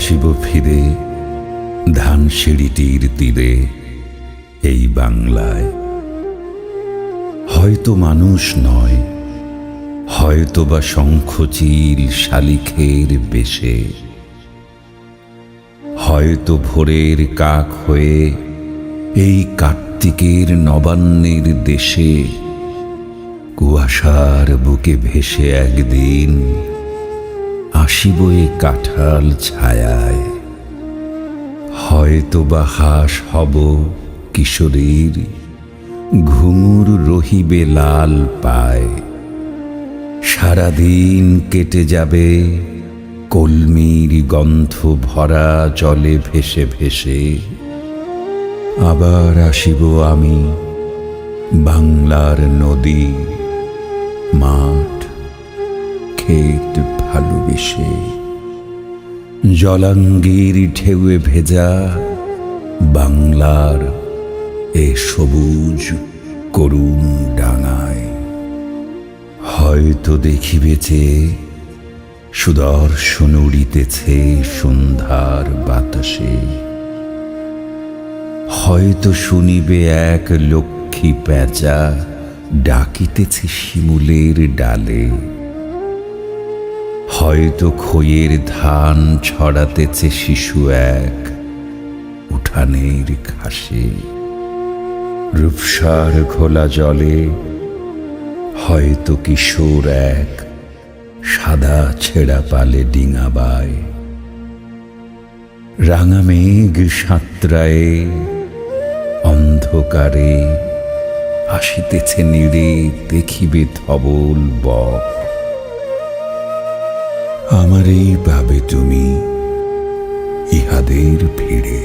আসিব ফিরে ধানসিঁড়িটির তীরে এই বাংলায়। হয়তো মানুষ নয়, হয়তো বা শঙ্খচিল শালিখের বেশে, হয়তো ভোরের কাক হয়ে এই কার্তিকের নবান্নের দেশে কুয়াশার বুকে ভেসে একদিন আসিব এ কাঁঠাল ছায়ায়। হয়তো বা হাস হব কিশোরীর, ঘুঙুর রহিবে লাল পায়। সারাদিন কেটে যাবে কলমির গন্ধ ভরা জলে ভেসে ভেসে। আবার আসিব আমি বাংলার নদী, মাঠ, ক্ষেত ভালোবেসে। জলাঙ্গির ঢেউয়ে ভেজা বাংলার এ সবুজ করুণ ডাঙায়। হয়তো দেখিবে যে সুদর্শন উড়িতেছে সন্ধ্যার বাতাসে। হয়তো শুনিবে এক লক্ষ্মী প্যাঁচা ডাকিতেছে শিমুলের ডালে। হয়তো খইয়ের ধান ছড়াতেছে শিশু এক উঠানের ঘাসে। রূপসার ঘোলা জলে হয়তো কিশোর এক সাদা ছেঁড়া পালে ডিঙাবায়। রাঙা মেঘ সাঁতরায়ে অন্ধকারে আসিতেছে নিরে দেখিবে ধবল বক। আমারই পাবে তুমি ইহাদের ভিড়ে।